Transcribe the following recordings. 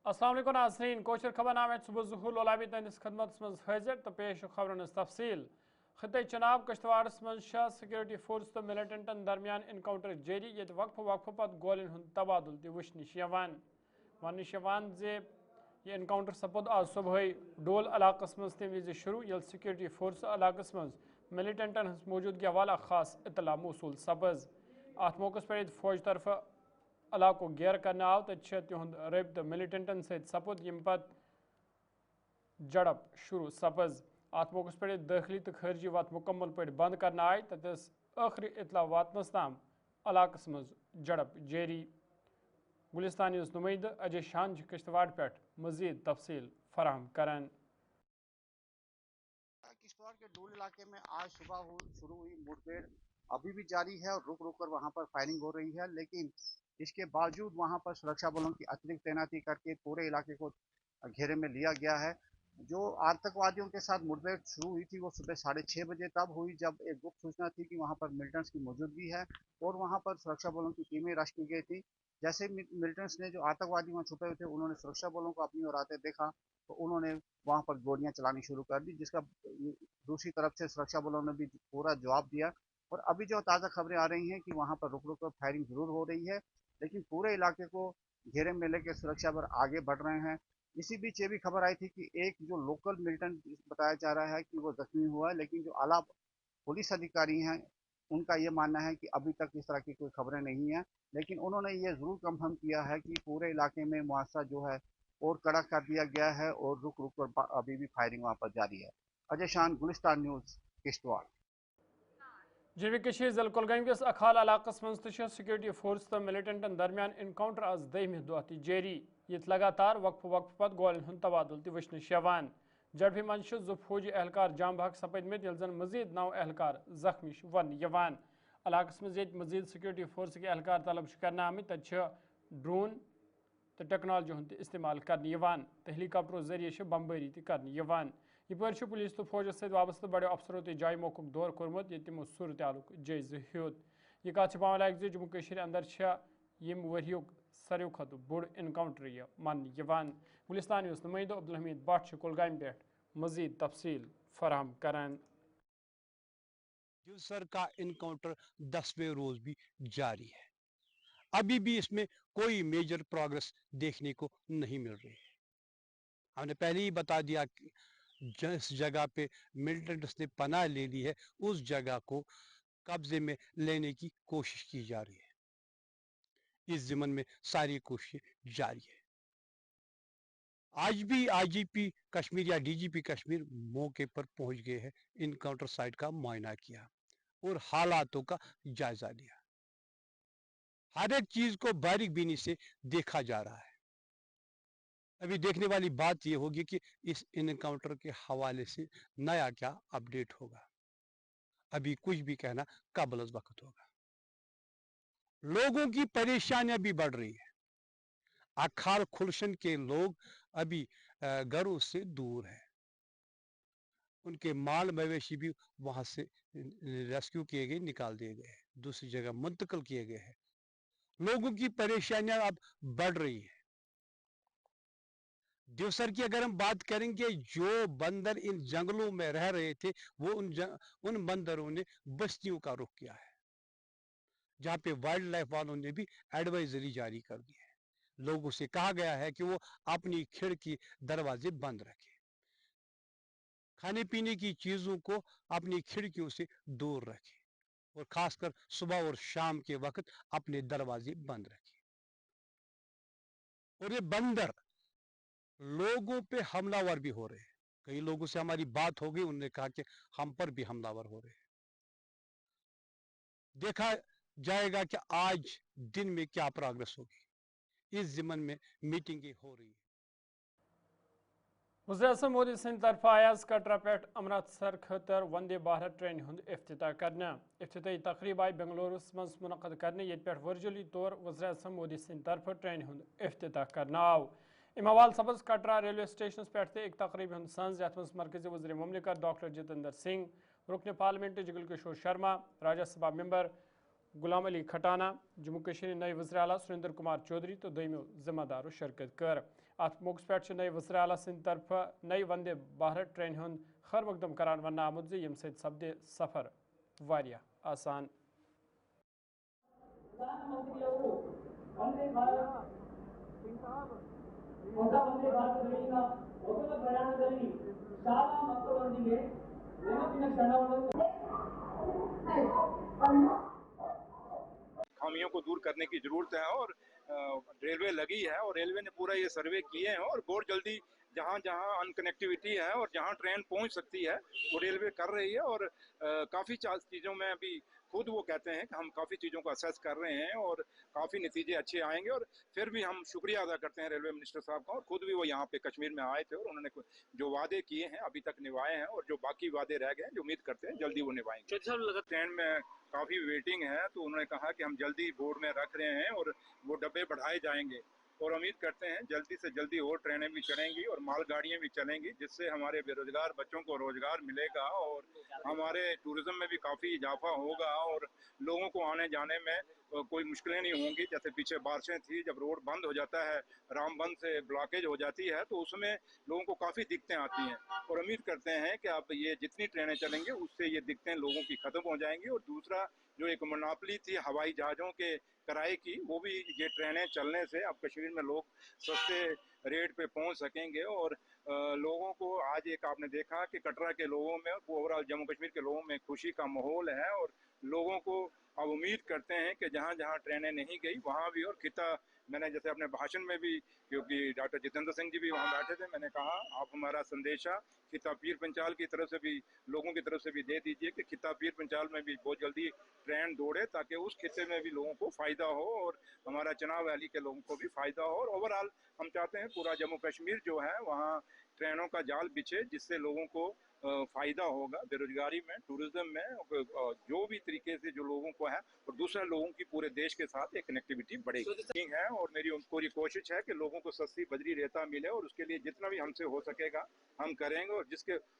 अस्सलाम वालेकुम नाज़रीन कोशर खबर नाम सुबह ज़ुहूर लोलाबी तंदिस खदमत मज हाजिर तो पेश खबरन तफसील खिते चनाब कश्तवाड़स मज सिक्योरिटी फोर्स तो मिलिटेंटन दरमियान इनकाउंटर जारी ये वक्फ पत गोलिन हुंद तबादुल ति वुचन जे यह इनकाउंटर सपद आज सुबह डोल इलाकस मज तम विज शुरू ये सिक्योरिटी फोर्स इलाकस मज मिलिटेंटन हज मौजूदगी हवाला खास इतला मौसूल सपज अत मौके पर फौज तरफ इलाको घेर करने आव तो तिहुंद रबित मिलिटेंटन सपुद यम पत झड़प शुरू सपज अत मौके पर दाखिली तो खारजी वत मुकम्मल पे बंद करने आय तस आखिरी इतला वातनस ताम इलाकस मज झड़प जारी गुलिस्तान न्यूज़ नुमाइंद अजय शान किश्तवाड़ पे मजीद तफसील फराहम करान। किश्तवाड़ के डोल इलाके में आज सुबह शुरू हुई मुठभेड़ अभी भी जारी है और रुक रुक कर वहां पर फायरिंग हो रही है, लेकिन इसके बावजूद वहां पर सुरक्षा बलों की अतिरिक्त तैनाती करके पूरे इलाके को घेरे में लिया गया है। जो आतंकवादियों के साथ मुठभेड़ शुरू हुई थी वो सुबह 6:30 बजे तब हुई जब एक गुप्त सूचना थी कि वहां पर मिलिटेंट्स की मौजूदगी है और वहां पर सुरक्षा बलों की टीमें रश की गई थी। जैसे मिलिटेंट्स ने जो आतंकवादी वहां छुपे हुए थे उन्होंने सुरक्षा बलों को अपनी ओर आते देखा तो उन्होंने वहां पर गोलियां चलानी शुरू कर दी, जिसका दूसरी तरफ से सुरक्षा बलों ने भी पूरा जवाब दिया। और अभी जो ताज़ा खबरें आ रही हैं कि वहां पर रुक रुक कर फायरिंग जरूर हो रही है, लेकिन पूरे इलाके को घेरे में लेकर सुरक्षा बल आगे बढ़ रहे हैं। इसी बीच ये भी खबर आई थी कि एक जो लोकल मिलिटेंट बताया जा रहा है कि वो जख्मी हुआ है, लेकिन जो आला पुलिस अधिकारी हैं उनका ये मानना है कि अभी तक इस तरह की कोई खबरें नहीं है, लेकिन उन्होंने ये ज़रूर कंफर्म किया है कि पूरे इलाके में मुआवजा जो है और कड़ा कर दिया गया है और रुक रुक कर अभी भी फायरिंग वहाँ पर जारी है। अजय शान, गुलिस्तान न्यूज़, किश्तवाड़। जवी जिला कुलगाम किस अखाल इलाकस मज सिक्योरिटी फोर्स तो मिलिटेंटन दरमियान इनकाउंटर आज दहमि दह ति जारी ये लगातार वक्फ पत गोलन हुंद तबादुल ति वुचन जड़पी मज जो फौजी एहलकार जाम बहक सपदमत जन मजीद 9 एहलकार जख्मी वन इलाकस मज मजीद सिक्योरिटी फोर्स के एहलकार तलब करने आमत ड्रोन तो टेक्नोलॉजी हुंद इस्तेमाल करने तो हेलीकॉप्टरों जरिए बमबारी करने यपर पुलिस तो फौजस सत वाबस्त बड़ो अफसरों तो जाय मौक दौर कोर्मुत ये तमो सूरत हालुक जायज़ हेत यह कत पावन लायक जम्मू कश्मीर अंदर यम वरियुक सारे खत बोड़ इनकाउंटर यह मान गुलिस्तान न्यूज़ नुमाइंद अब्दुल हमीद भट्ट कुलगाम पे मजीद तफसील फराहम करान। दिवसर का इनकाउंटर 10वें रोज भी जारी है। अभी भी इसमें कोई मेजर प्रोग्रेस देखने को नहीं मिल रही है। हमने पहले ही बता दिया कि जिस जगह पे मिलिटेंट्स ने पनाह ले ली है उस जगह को कब्जे में लेने की कोशिश की जा रही है। इस ज़िमन में सारी कोशिशें जारी है। आज भी आईजीपी कश्मीर या डीजीपी कश्मीर मौके पर पहुंच गए हैं, इनकाउंटर साइट का मुआयना किया और हालातों का जायजा लिया। हर एक चीज को बारीक बीनी से देखा जा रहा है। अभी देखने वाली बात यह होगी कि इस इनकाउंटर के हवाले से नया क्या अपडेट होगा। अभी कुछ भी कहना काबिल वक्त होगा। लोगों की परेशानियां भी बढ़ रही है। अखाल खुलशन के लोग अभी घरों से दूर है। उनके माल मवेशी भी वहां से रेस्क्यू किए गए, निकाल दिए गए, दूसरी जगह मुंतकिल किए गए हैं। लोगों की परेशानियां अब बढ़ रही है। देवसर की अगर हम बात करेंगे, जो बंदर इन जंगलों में रह रहे थे वो उन बंदरों ने बस्तियों का रुख किया है, जहां पे वाइल्ड लाइफ वालों ने भी एडवाइजरी जारी कर दी है। लोगों से कहा गया है कि वो अपनी खिड़की दरवाजे बंद रखें, खाने पीने की चीजों को अपनी खिड़कियों से दूर रखें और खासकर सुबह और शाम के वक्त अपने दरवाजे बंद रखें। और ये बंदर लोगों पे हमलावर भी हो रहे हैं। कई लोगों से हमारी बात हो गई, उन्होंने कहा कि हम पर भी हमलावर हो रहे हैं। देखा जाएगा कि आज दिन में क्या प्रोग्रेस होगी। इस जिमन में मीटिंगें हो रही है। वज़ीर-ए-आज़म मोदी सद तरफ आज कटरा पे अमृतसर खतर वंदे भारत ट्रेन हुंद इफ्तिताह करने। इफ्तिताही तकरीब आई बेंगलुरुस मज मुनक़द करने। ये पे वर्चुअली तौर वज़ीर-ए-आज़म मोदी सद तरफ ट्रेन हुंद इफ्तिताह करना आव। इमावाल सब्ज़ कटरा रेलवे स्टेशन पे एक तकरीब हुंद संज यथ मज मरकजी वज़ीर मुमलिकत डॉक्टर जितेंद्र सिंह, रुकन पार्लियामेंट जुगल किशोर शर्मा, राज्यसभा मेंबर غلام علی کھٹانہ جموں کشمیر نئے وزیر اعلیٰ سریندر کمار چودھری تو دویمو ذمہ دارو شرکت کر ات موقع پہ نئے وزیر اعلیٰ سند طرف نئی وندے بھارت ٹرین ہند خیر مقدم کران ون آمت یم سپدے سفر واریاہ آسان خامیوں کو دور کرنے کی ضرورت ہے اور ریلوے لگی ہے اور ریلوے نے پورا یہ سروے کیے ہیں اور بہت جلدی جہاں جہاں ان کنیکٹیوٹی ہے اور جہاں ٹرین پہنچ سکتی ہے وہ ریلوے کر رہی ہے اور کافی چیزوں میں ابھی خود وہ کہتے ہیں کہ ہم کافی چیزوں کو اسیس کر رہے ہیں اور کافی نتیجے اچھے آئیں گے اور پھر بھی ہم شکریہ ادا کرتے ہیں ریلوے منسٹر صاحب کا اور خود بھی وہ یہاں پہ کشمیر میں آئے تھے اور انہوں نے جو وعدے کیے ہیں ابھی تک نبھائے ہیں اور جو باقی وعدے رہ گئے ہیں جو امید کرتے ہیں جلدی وہ نبھائیں گے ٹرین میں کافی ویٹنگ ہے تو انہوں نے کہا کہ ہم جلدی بورڈ میں رکھ رہے ہیں اور وہ ڈبے بڑھائے جائیں گے اور امید کرتے ہیں جلدی سے جلدی اور ٹرینیں بھی چلیں گی اور مال گاڑیاں بھی چلیں گی جس سے ہمارے بے روزگار بچوں کو روزگار ملے گا اور ہمارے ٹورزم میں بھی کافی اضافہ ہوگا اور لوگوں کو آنے جانے میں کوئی مشکلیں نہیں ہوں گی جیسے پیچھے بارشیں تھی جب روڈ بند ہو جاتا ہے رام بند سے بلاکیج ہو جاتی ہے تو اس میں لوگوں کو کافی دقتیں آتی ہیں اور امید کرتے ہیں کہ اب یہ جتنی ٹرینیں چلیں گے اس سے یہ دقتیں لوگوں کی ختم ہو جائیں گی اور دوسرا جو ایک مناپلی تھی ہوائی جہازوں کے کرائے کی وہ بھی یہ ٹرینیں چلنے سے اب کشمیر میں لوگ سستے ریٹ پہ پہنچ سکیں گے اور لوگوں کو آج ایک آپ نے دیکھا کہ کٹرا کے لوگوں میں اوور آل جموں کشمیر کے لوگوں میں خوشی کا ماحول ہے اور لوگوں کو اب امید کرتے ہیں کہ جہاں جہاں ٹرینیں نہیں گئی وہاں بھی اور خطہ میں نے جیسے اپنے بھاشن میں بھی کیونکہ ڈاکٹر جتیندر سنگھ جی بھی وہاں بیٹھے تھے میں نے کہا آپ ہمارا سندیشہ خطہ پیر پنچال کی طرف سے بھی لوگوں کی طرف سے بھی دے دیجئے کہ خطہ پیر پنچال میں بھی بہت جلدی ٹرین دوڑے تاکہ اس خطے میں بھی لوگوں کو فائدہ ہو اور ہمارا چناب ویلی کے لوگوں کو بھی فائدہ ہو اور اوور آل ہم چاہتے ہیں پورا جموں کشمیر جو ہے وہاں ٹرینوں کا جال بچھے جس سے لوگوں کو فائدہ ہوگا بے روزگاری میں ٹورزم میں جو بھی طریقے سے جو لوگوں کو ہے اور دوسرے لوگوں کی پورے دیش کے ساتھ ایک کنیکٹیوٹی بڑھے گی ہے اور میری پوری کوشش ہے کہ لوگوں کو سستی بجری ریتا ملے اور اس کے لیے جتنا بھی ہم سے ہو سکے گا ہم کریں گے اور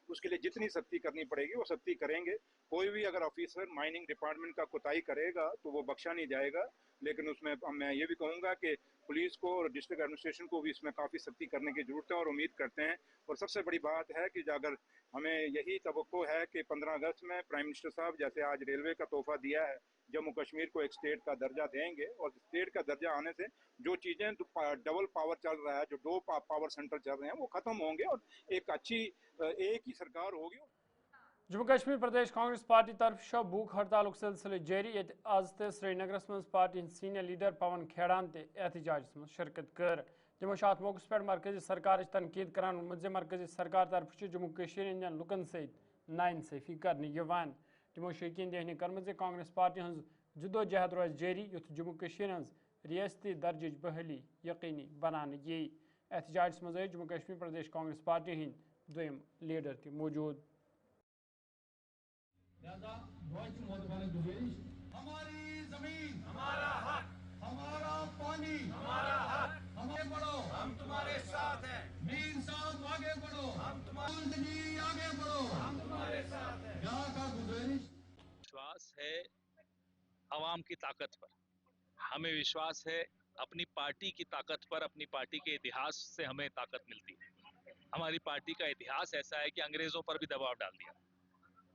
اس کے لیے جتنی سختی کرنی پڑے گی وہ سختی کریں گے کوئی بھی اگر آفیسر مائننگ ڈپارٹمنٹ کا کوتاہی کرے گا تو وہ بخشا نہیں جائے گا لیکن اس میں میں یہ بھی کہوں گا کہ پولیس کو اور ڈسٹرکٹ ایڈمنسٹریشن کو بھی اس میں کافی سختی کرنے کی ضرورت ہے اور امید کرتے ہیں اور سب سے بڑی بات ہے کہ اگر ہمیں یہی توقع ہے کہ 15 اگست میں پرائم منسٹر صاحب جیسے آج ریلوے کا تحفہ دیا ہے جموں کشمیر کو ایک اسٹیٹ کا درجہ دیں گے اور اسٹیٹ کا درجہ آنے سے جو چیزیں ڈبل پاور چل رہا ہے جو دو پاور سینٹر چل رہے ہیں وہ ختم ہوں گے اور ایک اچھی ایک ہی سرکار ہوگی جموں کشمیر پردیش کانگریس پارٹی طرف شو بھوک ہڑتال سلسلہ جاری یت آز تے سری نگرس مز پارٹی سینئر لیڈر پون کھیڑان تے احتجاجس مز شرکت کر تمو ات موقع پہ مرکزی سرکار تنقید کران وونمت مرکزی سرکار طرف جموں کشمیر ہندین لکن ست ناانصافی کرنے یوان تمو یقین دہانی کرمت کانگریس پارٹی ہز جدوجہد روز جاری یت جموں کشمیر ہز ریاستی درجہ بحالی یقینی بنانے یی احتجاجس مز جموں کشمیر پردیش کانگریس پارٹی ہند دویم لیڈر تہ موجود ہماری زمین ہمارا حق ہمارا پانی ہمارا حق ہمیں بڑھو ہم تمہارے ساتھ ہیں مین صاحب آگے بڑھو ہم تمہاری زندگی آگے بڑھو ہم تمہارے ساتھ ہیں یہاں کا گزارش وشواس ہے عوام کی طاقت پر ہمیں وشواس ہے اپنی پارٹی کی طاقت پر اپنی پارٹی کے اتہاس سے ہمیں طاقت ملتی ہے ہماری پارٹی کا اتہاس ایسا ہے کہ انگریزوں پر بھی دباؤ ڈال دیا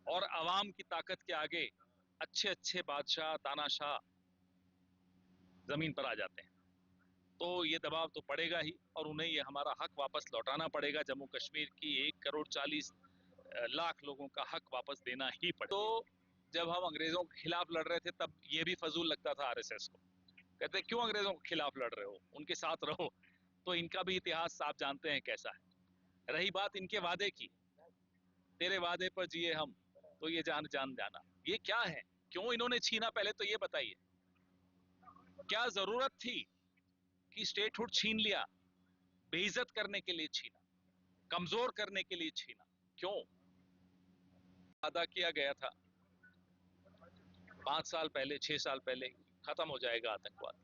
اور عوام کی طاقت کے آگے اچھے اچھے بادشاہ تاناشاہ زمین پر آ جاتے ہیں تو یہ دباؤ تو پڑے گا ہی اور انہیں یہ ہمارا حق واپس لوٹانا پڑے گا جموں کشمیر کی 1,40,00,000 لوگوں کا حق واپس دینا ہی پڑے تو جب ہم انگریزوں کے خلاف لڑ رہے تھے تب یہ بھی فضول لگتا تھا RSS کو کہتے کیوں انگریزوں کے خلاف لڑ رہے ہو ان کے ساتھ رہو تو ان کا بھی اتہاس آپ جانتے ہیں کیسا ہے رہی بات ان کے وعدے کی تیرے وعدے پر جیے ہم تو یہ جان جانا یہ کیا ہے کیوں انہوں نے چھینا پہلے تو یہ بتائیے کیا ضرورت تھی کہ اسٹیٹ ہوڈ چھین لیا بے عزت کرنے کے لیے چھینا کمزور کرنے کے لیے چھینا کیوں وعدہ کیا گیا تھا 5 سال پہلے 6 سال پہلے ختم ہو جائے گا آتنکواد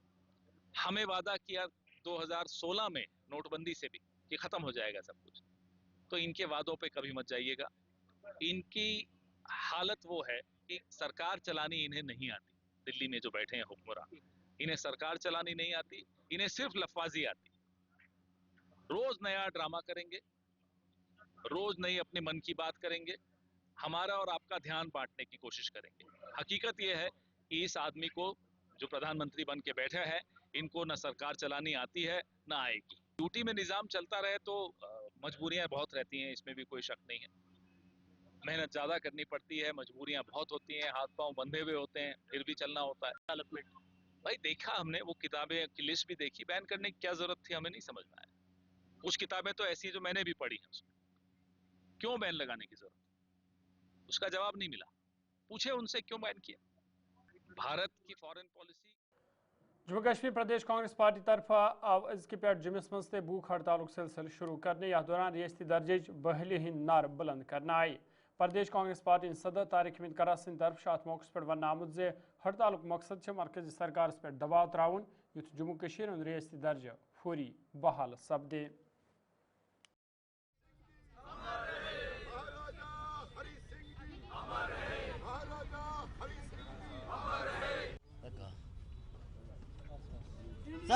ہمیں وعدہ کیا 2016 میں نوٹ بندی سے بھی کہ ختم ہو جائے گا سب کچھ تو ان کے وعدوں پہ کبھی مت جائیے گا ان کی حالت وہ ہے کہ سرکار چلانی انہیں نہیں آتی दिल्ली में जो बैठे हैं हुक्मरान, इन्हें सरकार चलानी नहीं आती, इन्हें सिर्फ लफाजी आती। रोज नया ड्रामा करेंगे, रोज नई अपने मन की बात करेंगे, हमारा और आपका ध्यान बांटने की कोशिश करेंगे। हकीकत यह है कि इस आदमी को, जो प्रधानमंत्री बन के बैठा है, इनको न सरकार चलानी आती है न आएगी। ड्यूटी में निजाम चलता रहे तो मजबूरियां बहुत रहती हैं, इसमें भी कोई शक नहीं है। मेहनत ज्यादा करनी पड़ती है, मजबूरियां बहुत होती हैं, हाथ पांव बंधे हुए होते हैं, फिर भी चलना होता है। डेवलपमेंट भाई देखा हमने, वो किताबें की लिस्ट भी देखी, बैन करने की क्या जरूरत थी हमें नहीं समझ में आया। कुछ किताबें तो ऐसी जो मैंने भी पढ़ी हैं, उसमें क्यों बैन लगाने की जरूरत, उसका जवाब नहीं मिला। पूछे उनसे क्यों बैन किया। भारत की फॉरेन पॉलिसी। जम्मू कश्मीर प्रदेश कांग्रेस पार्टी तरफ आव अजक पे जुमिस मज भूख हड़ताल सिलसिल शुरू करने, यथ दौरान रियासती दर्ज बहली हिंद नार बुलंद करना आई। प्रदेश कांग्रेस पार्टी सदर तारिक हमीद करार सिंद तरफ अत मौके पर वन आमुत जे हड़ताल मकसद मरकजी सरकार पे दबाव त्राउन युथ जम्मू कश्मीर हुंद रियासती दर्ज फौरी बहाल सपदे।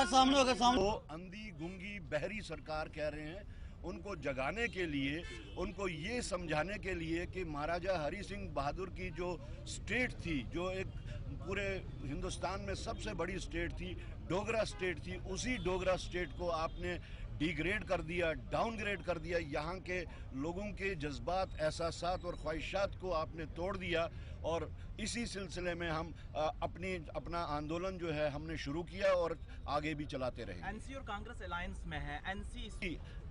सामने होगा सामने। वो अंधी गूंगी बहरी सरकार कह रहे हैं, उनको जगाने के लिए, उनको ये समझाने के लिए कि महाराजा हरि सिंह बहादुर की जो स्टेट थी, जो एक पूरे हिंदुस्तान में सबसे बड़ी स्टेट थी, डोगरा स्टेट थी, उसी डोगरा स्टेट को आपने डिग्रेड कर दिया, डाउनग्रेड कर दिया। यहाँ के लोगों के जज्बात, एहसासात और ख्वाहिशात को आपने तोड़ दिया। और इसी सिलसिले में हम अपना आंदोलन जो है हमने शुरू किया और आगे भी चलाते रहेंगे। एनसी और कांग्रेस अलायंस में है।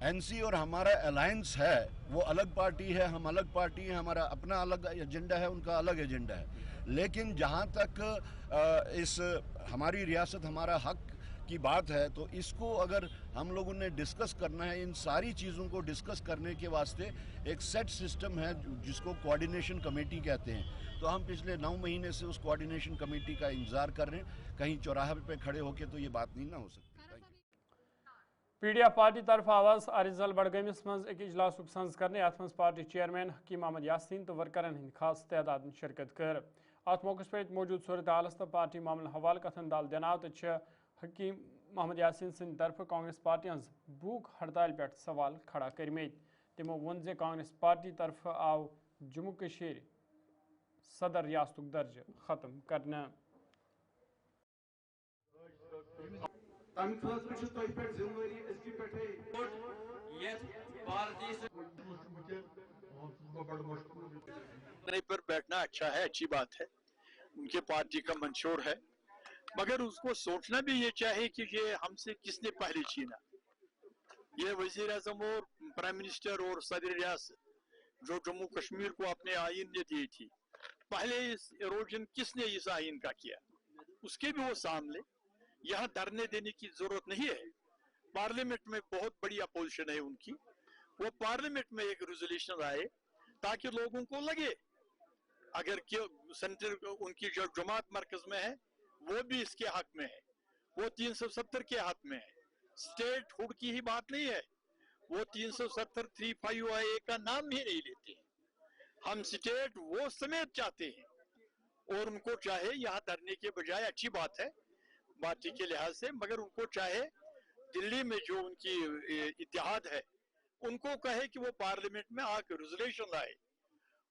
एनसी और हमारा अलायंस है, वो अलग पार्टी है, हम अलग पार्टी हैं, हमारा अपना अलग एजेंडा है, उनका अलग एजेंडा है। लेकिन जहाँ तक इस हमारी रियासत हमारा हक की बात है, तो इसको अगर हम लोगों ने डिस्कस करना है, इन सारी चीज़ों को डिस्कस करने के वास्ते एक सेट सिस्टम है जिसको कोऑर्डिनेशन कमेटी कहते हैं। तो हम पिछले 9 महीने से उस कोऑर्डिनेशन कमेटी का इंतज़ार कर रहे हैं। कहीं चौराहे पे खड़े होके तो ये बात नहीं ना हो सकती। पीडीएफ पार्टी तरफ आवाज अरिजल बडगमिस मज एक इजलास सन्ज करने, अत मज पार्टी चेयरमैन हकीम मोहम्मद यासीन तो वर्करन हिंद खास तादाद शिरकत कर। अत मौके पर मौजूद सूरत हालस तो पार्टी मामले हवाल कथन दाल देनाव तो हकीम मोहम्मद यासीन सिंद तरफ कांग्रेस पार्टी हज भूख हड़ताल पे सवाल खड़ा करमित। तमो वोन जे कांग्रेस पार्टी तरफ आव जम्मू कश्मीर सदर रियासतुक दर्ज खत्म करना। पर बैठना अच्छा है, अच्छी बात है, उनके पार्टी का मंशूर है, मगर उसको सोचना भी ये चाहे कि ये हमसे किसने पहले छीना। ये वजीर आजम और प्राइम मिनिस्टर और सदर रियासत जो जम्मू कश्मीर को अपने आइन ने दी थी, पहले इस इरोजन किसने इस आइन का किया, उसके भी वो सामने। यहाँ धरने देने की जरूरत नहीं है। पार्लियामेंट में बहुत बड़ी अपोजिशन है उनकी, वो पार्लियामेंट में एक रेजोल्यूशन आए ताकि लोगों को लगे अगर सेंटर उनकी जो जमात मरकज में है वो भी इसके हक में है, वो 370 के हक में है। स्टेट हुड की ही बात नहीं है, वो 370 350 का नाम ही नहीं लेते हैं। हम स्टेट वो समेत चाहते हैं और उनको चाहे यहाँ धरने के बजाय, अच्छी बात है पार्टी के लिहाज से, मगर उनको चाहे दिल्ली में जो उनकी इत्तेहाद है उनको कहे कि वो पार्लियामेंट में आकर रेजोल्यूशन लाए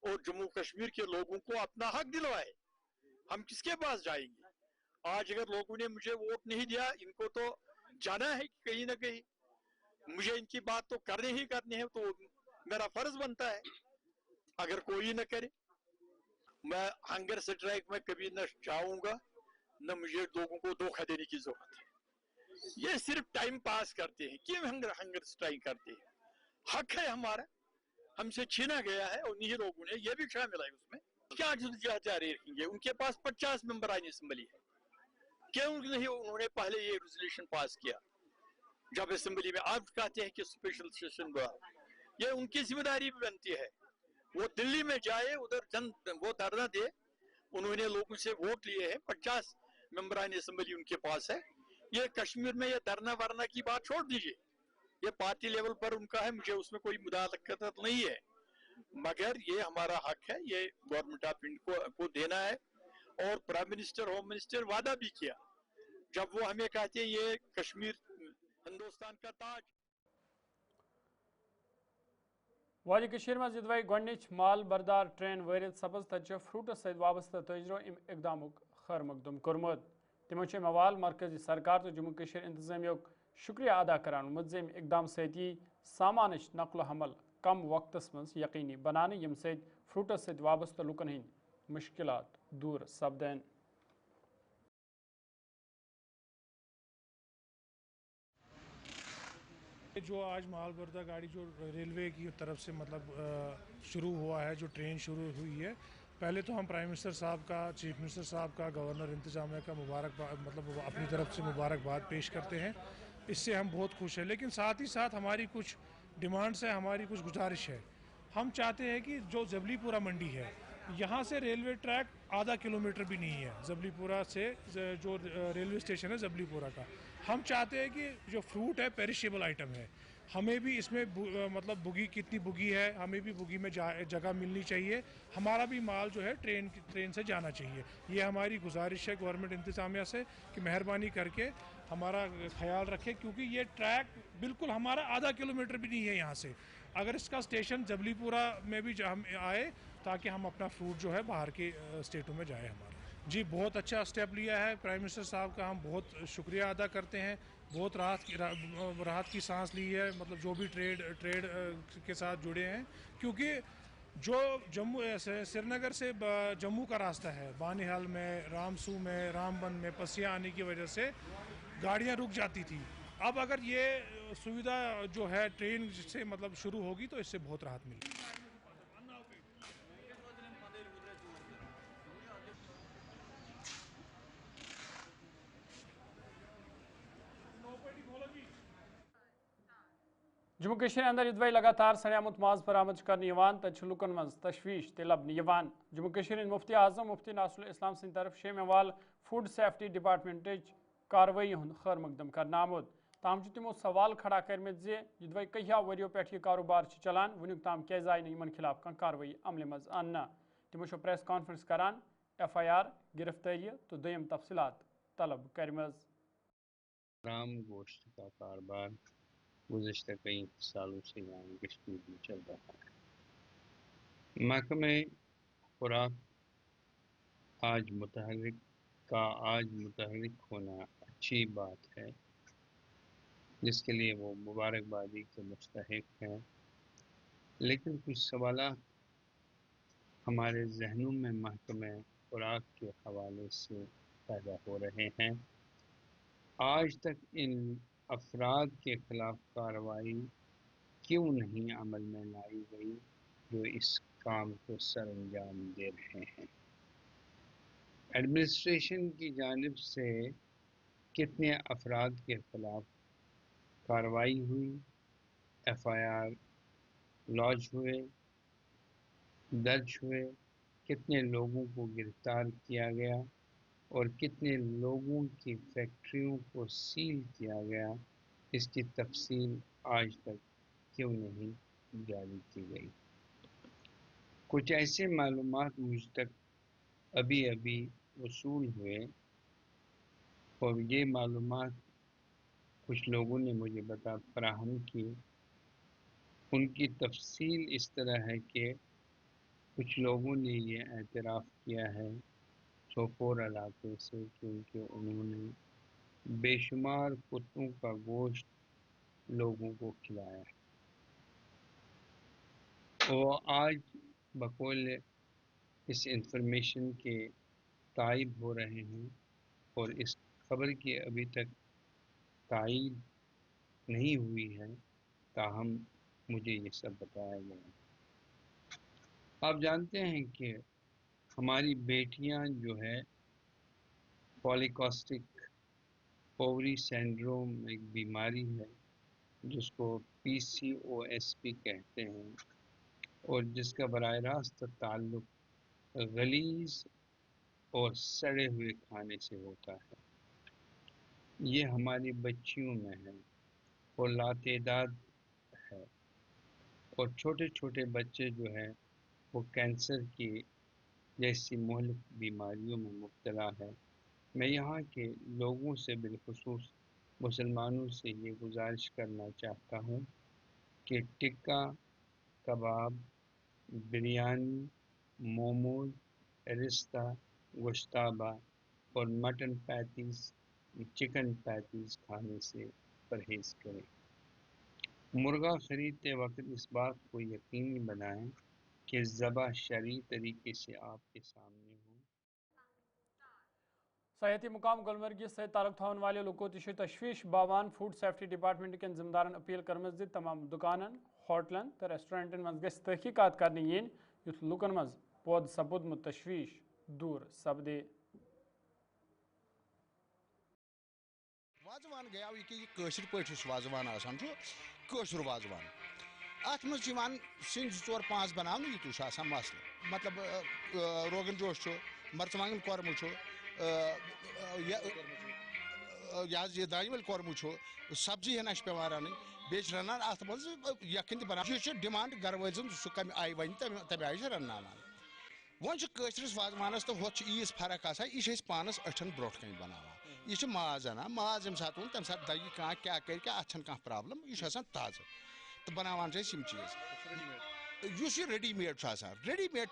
और जम्मू कश्मीर के लोगों को अपना हक दिलवाए। हम किसके पास जाएंगे? आज अगर लोगों ने मुझे वोट नहीं दिया, इनको तो जाना है कहीं ना कहीं, मुझे इनकी बात तो करनी ही करनी है, तो मेरा फर्ज बनता है। अगर कोई न करे, मैं हंगर स्ट्राइक में कभी न चाहूंगा, न मुझे लोगों को धोखा देने की जरूरत है। ये सिर्फ टाइम पास करते हैं। क्यों हंगर स्ट्राइक करते हैं? हक है हमारा, हमसे छीना गया है और उन्हीं लोगों ने, ये भी शामिल है उसमें। क्या जारी रखेंगे? उनके पास 50 मेंबर आइन असेंबली है, क्यों नहीं उन्होंने पहले ये रेजोल्यूशन पास किया जब असेंबली में? आप कहते हैं कि स्पेशल सेशन हुआ, ये उनकी जिम्मेदारी भी बनती है। वो दिल्ली में जाए, उधर वो धरना दे। उन्होंने लोगों से वोट लिए हैं, 50 मेंबरान असेंबली उनके पास है। ये कश्मीर में ये धरना वरना की बात छोड़ दीजिए, ये पार्टी लेवल पर उनका है, मुझे उसमें कोई मुदाखलत नहीं है, मगर ये हमारा हक है, ये गवर्नमेंट ऑफ इंडिया को देना है। और प्राइम मिनिस्टर होम मिनिस्टर वादा भी किया जब वो हमें कहते हैं ये कश्मीर हिंदुस्तान का ताज। वादी कशीर मज यदवै गोडनिच माल बरदार ट्रेन वरित सपज तत फ्रूटस सत वाबस्त तजरो इकदामुक खैर मकदम कोरमुत तिमो मवाल मरकजी सरकार तो जम्मू कशीर इंतजामियुक शुक्रिया अदा करान मुतजिम इकदाम सती सामानच नकल हमल कम वक्तस मज यकीनी बनाने यम सत फ्रूटस सत वाबस्त लुकन हंद मुश्किलात दूर सपदन। जो आज माल बरदा गाड़ी जो रेलवे की तरफ से मतलब शुरू हुआ है, जो ट्रेन शुरू हुई है, पहले तो हम प्राइम मिनिस्टर साहब का, चीफ मिनिस्टर साहब का, गवर्नर इंतजामिया का मुबारकबाद मतलब अपनी तरफ से मुबारकबाद पेश करते हैं। इससे हम बहुत खुश हैं, लेकिन साथ ही साथ हमारी कुछ डिमांड्स है, हमारी कुछ गुजारिश है। हम चाहते हैं कि जो जबलीपुरा मंडी है, यहाँ से रेलवे ट्रैक आधा किलोमीटर भी नहीं है, जबलीपुरा से जो रेलवे स्टेशन है जबलीपुरा का। हम चाहते हैं कि जो फ्रूट है पेरिशेबल आइटम है, हमें भी इसमें मतलब बुगी कितनी बुगी है, हमें भी बुगी में जगह मिलनी चाहिए, हमारा भी माल जो है ट्रेन से जाना चाहिए। ये हमारी गुजारिश है गवर्नमेंट इंतजामिया से कि मेहरबानी करके हमारा ख्याल रखें, क्योंकि ये ट्रैक बिल्कुल हमारा आधा किलोमीटर भी नहीं है यहाँ से। अगर इसका स्टेशन जबलीपुरा में भी हम आए ताकि हम अपना फ्रूट जो है बाहर के स्टेटों में जाए हमारा। जी, बहुत अच्छा स्टेप लिया है प्राइम मिनिस्टर साहब का, हम बहुत शुक्रिया अदा करते हैं। बहुत राहत की सांस ली है, मतलब जो भी ट्रेड के साथ जुड़े हैं, क्योंकि जो श्रीनगर से जम्मू का रास्ता है, बानीहाल में, रामसू में, रामबन में पसिया आने की वजह से गाड़ियां रुक जाती थी। अब अगर ये सुविधा जो है ट्रेन से मतलब शुरू होगी तो इससे बहुत राहत मिलेगी। जम्मू कश्मीर अंदर यदवै लगातार सड़ियामुत माज बरामद करने तत लुकन मज तशवीश ते लबन। जम्मू कश्मीर मुफ्ती आजम मुफ्ती नासरुल इस्लाम सिंह तरफ शेमवाल फूड सेफ्टी डिपार्टमेंट कार्रवाई हूं खैर मकदम करना आमुद। ताम तमो सवाल खड़ा कर्मित जे यदवै कहिया वरियो पे यह कारोबार चलान, वनुक ताम क्या आय इन खिलाफ कह कार्रवाई अमल मज अन्न। तमो प्रेस कॉन्फ्रेंस करान FIR गिरफ्तारी तो दयम तफसीलात तलब करमज। राम गोश्त का कारोबार गुज़श्ता कई सालों से यहाँ कश्मीर में चल रहा है। महकमे खुराक आज मुतहर्रिक होना अच्छी बात है, जिसके लिए वो मुबारकबादी के मुस्तहिक हैं, लेकिन कुछ सवाल हमारे जहनों में महकमे खुराक के हवाले से पैदा हो रहे हैं। आज तक इन अफराद के खिलाफ कार्रवाई क्यों नहीं अमल में लाई गई जो इस काम को सर अंजाम दे रहे हैं? एडमिनिस्ट्रेशन की जानिब से कितने अफराद के खिलाफ कार्रवाई हुई, FIR लॉन्च हुए, दर्ज हुए, कितने लोगों को गिरफ्तार किया गया और कितने लोगों की फैक्ट्रियों को सील किया गया, इसकी तफसील आज तक क्यों नहीं जारी की गई? कुछ ऐसे मालूमात मुझ तक अभी अभी वसूल हुए और ये मालूमात कुछ लोगों ने मुझे फराहम की। उनकी तफसील इस तरह है कि कुछ लोगों ने ये एतराफ़ किया है सोपोर इलाके से क्योंकि उन्होंने बेशुमार कुत्तों का गोश्त लोगों को खिलाया है। वो आज बकौल इस इंफॉर्मेशन के ताइब हो रहे हैं और इस खबर की अभी तक तायीद नहीं हुई है, ताहम मुझे ये सब बताया गया। आप जानते हैं कि हमारी बेटियां जो है पॉलीकास्टिक ओवरी सिंड्रोम एक बीमारी है जिसको PCOS कहते हैं और जिसका बराह रास्त ताल्लुक गलीज़ और सड़े हुए खाने से होता है। ये हमारी बच्चियों में है और लातेदाद है और छोटे छोटे बच्चे जो हैं वो कैंसर की जैसी मुहलिक बीमारियों में मुब्तला है। मैं यहाँ के लोगों से बिलखुसूस मुसलमानों से ये गुजारिश करना चाहता हूँ कि टिक्का, कबाब, बिरयानी, मोमोज, रिश्ता, गोश्ताबा और मटन पैटीज़, चिकन पैटीज़ खाने से परहेज़ करें। मुर्गा ख़रीदते वक्त इस बात को यकीनी बनाएं कि ज़बह शरई तरीके से आपके सामने हो। सयाती मुकाम गुलमर्गी से ताल्लुक थवन वाले लोगों तशवीश बावान फूड सेफ्टी डिपार्टमेंट के जिम्मेदारन अपील करमज ज तमाम दुकानन, होटलन तो रेस्टोरेंटन मज गछ तहकीकात करने यीन युथ लुकन मज पौध सपुदमुत तशवीश दूर सपदे। वाजवान गया कि कशर पे वाजवान आसान कशर वाजवान अत मन सिंह 4-5 बनाने यू मसल मतलब रोगन जोश मरचवांगन कौरमु ये दानी कौरमु सब्जी हना पे रन बे रनान अत मज यखन बना डिमांड गर वजन सह कम आई वन तम आई रन वो कशरस वाजवानस तो होत ईज फर्क यह पानस अठन ब्रोट कन बनाना यह माज अना माज यम सात तम सात दगी कह क्या कर अत प्रॉब्लम यह ताज़ तो बनावान यह रेडीमेड रेडीमेड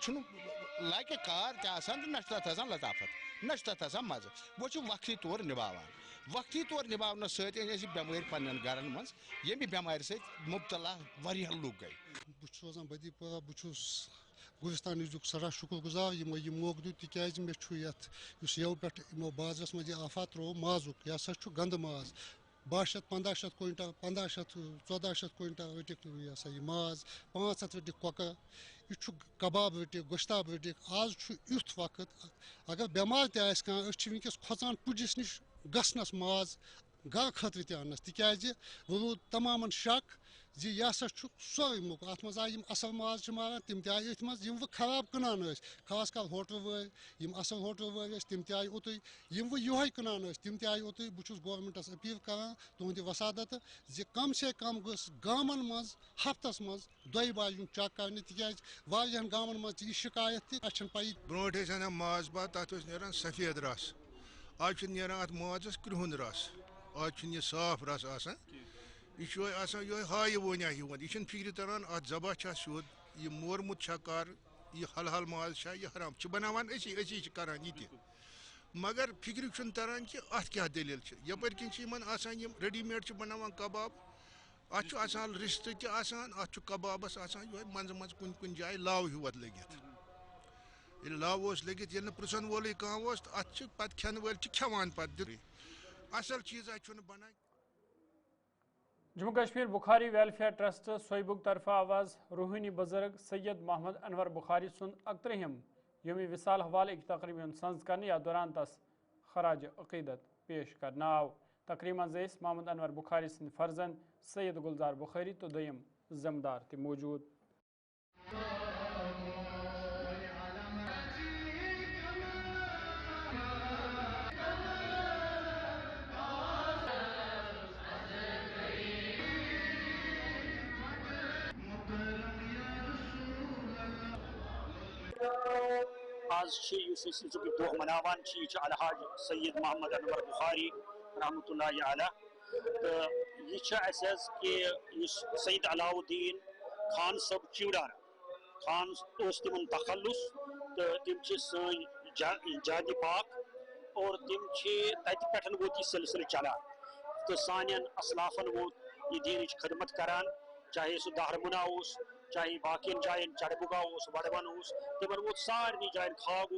लाइक कार तो न तथा लताफत न तथा मज़ वो वक्ती तौर निभावान वक्ती तौर निभावन सत बेमार पन्न गरन मज ये बेमार सत मुबतला वारिया लूक गई रोजान बदीपुरा बहुत गुलिस्तान सरा शुक्र गुजार यमो यह मौक दित तिकाज मे यव पे यमो बाजारस मज आफा त्रो माजुक यह सा गंद माज 1200-1500 क्विंटल 1500-1400 क्विंटल वटिक यह यह माज 500 वटिक कोकर यह कबाब वटिक गोश्ताब वटिक आज युथ वक्त अगर बेमार तह वनकस खोचान पुजिस नश गसनस माज गर खतर तनस तिकाज वो रूद तमाम शक जी यह सा सोई मुक अत मज आय असल माज मारान तम आय अथ मज वो खराब कनान खास कर होटल वल असल होटल वल तम आय ओत वो योह कनान तम आय ओत बहुत गवर्नमेंटस अपील करान तुहद वसादत जी कम से कम गस गामन मज हफ्तस मज 2 बार यूं चेक कर तिकाज वारियान गामन मज यह शिकायत तक पी ब्रोट माज बात तथ नान सफेद रस आज नान अत माजस कृहन रस आज यह साफ रस आसान यह हाय वोना यह फिक्र तरान अत जबह सोद यह मोरमुत कार यह हल हल माज यह हराम बनावान असी करान यह मगर फिक्र तरान कि अत क्या दलील यपर किन रेडीमेड बनावान कबाब अत रिश्त अत कबाबस यह मंज मंज कुन कुन जाए लाव हिवत लगित ये लाव लगित ये पृछन वोल कह अत पे खेन वल खेवान पे असल चीज बना। जम्मू कश्मीर बुखारी वेलफेयर ट्रस्ट सोईबुक तरफा आवाज़ रूहानी बुजुर्ग सैयद मोहम्मद अनवर बुखारी सुन 31 योमी विसाल हवाले की तकरीबन संज करने या दौरान तस खराज अकीदत पेश करना आव तकरीबन जैस मोहम्मद अनवर बुखारी सिंध फर्जन सैयद गुलजार बुखारी तो दयम जमदार थे मौजूद। आज दोह मनावान अलहाज सैयद मोहम्मद अनवर बुखारी रहमतुल्लाहि अलैह तो यह कि सैयद अलाउद्दीन खान सब चिवड़ाना खान तिमन तखल्लुस तो तम सन जाद पाक और तम तत पे वो यह सिलसिल चलान तो सान असलाफन वो यह दीन खदमत करान चाहे सह दारमुना चाहे बाकी जायन चढ़बुगा वड़वन तमन वो सारे जायन खाग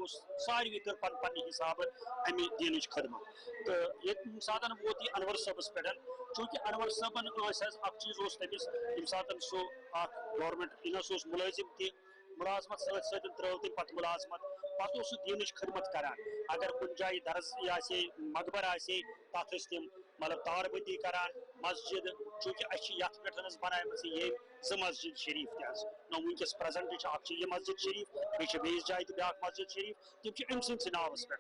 सारे कर पन पन हिसाब अमे दीन खदमत तो ये सात वोत यह अनवर सबस पे चूँकि अनवर सबन चीज तमिस ये सात सो गवर्नमेंट इनस मुलाजिम ति मुलाजमत सत त्रो तम पे मुलाजमत पे दीन खदमत करान अगर कुछ जाए दर्ज यह मकबर तथ तम मतलब तारबंदी करान मस्जिद चूँकि अत पे बनाम ये 2 मस्जिद शरीफ न वनकस प्रेजेंट यह मस्जिद शरीफ बेस जाए तो ब्या मस्जिद शरीफ तम अम नावस पे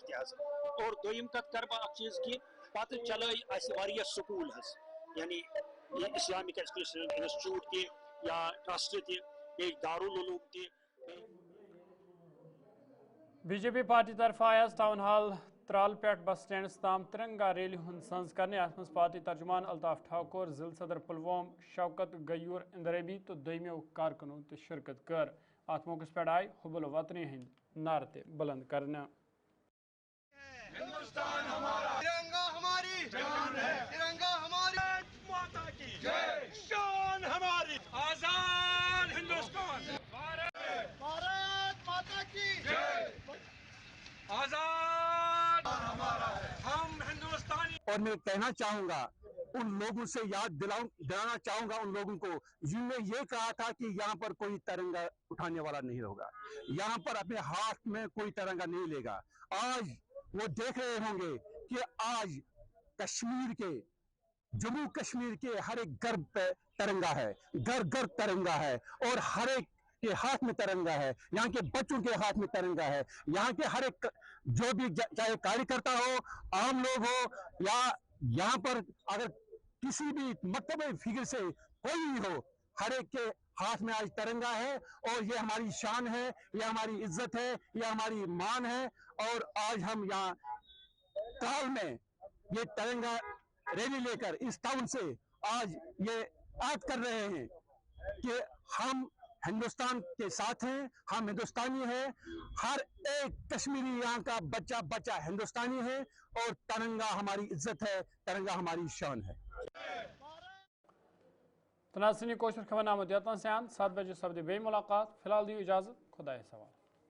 और दोम कत कर बह चीज कि पे चल स्कूल यानी इस्लामिक एजुकेशन इंस्टीट्यूट त या ट्रस्ट त दारुल उलूम त BJP पार्टी तरफ आया टाउन हॉल त्राल पेट बस स्टैंड तम तिरंगा रैली हुंद संज करने अत मज पार्टी तर्जुमान अल्ताफ ठाकुर जिल सदर पुलवाम शौकत गयूर इंदरबी तो दोयमियों कारकुनों तो शिरकत कर अत मौके पे आए हुबुल वतनी हिंद नारे ते बुलंद करना। हिंदुस्तान हमारा तिरंगा हमारी जान है, तिरंगा हमारी माता की जय, शान हमारी आजाद हिंदुस्तान, भारत माता की जय, आजाद हमारा है, हम हिंदुस्तानी। और मैं कहना चाहूंगा उन लोगों से दिलाना चाहूंगा उन लोगों को जिनने ये कहा था कि यहाँ पर कोई तिरंगा उठाने वाला नहीं होगा, यहाँ पर अपने हाथ में कोई तिरंगा नहीं लेगा। आज वो देख रहे होंगे कि आज कश्मीर के जम्मू कश्मीर के हर एक घर पे तिरंगा है, घर घर तिरंगा है और हर एक के हाथ में तिरंगा है, यहाँ के बच्चों के हाथ में तिरंगा है। यहाँ के हर एक जो भी चाहे कार्यकर्ता हो, आम लोग हो या यहाँ पर अगर किसी भी मतबे फिगर से कोई भी हो, हर एक के हाथ में आज तिरंगा है और ये हमारी शान है, ये हमारी इज्जत है, ये हमारी मान है। और आज हम यहाँ त्राल में ये तिरंगा रैली लेकर इस टाउन से आज ये ऐड कर रहे हैं कि हम हिंदुस्तान के साथ हैं, हम हिंदुस्तानी हैं, हर एक कश्मीरी यहाँ का बच्चा बच्चा हिंदुस्तानी है और तिरंगा हमारी इज्जत है, तिरंगा हमारी शान है। तनासनी कोशिश खबर नाम 7 बजे सब्द बे मुलाकात। फिलहाल दी इजाजत, खुदा सवाल।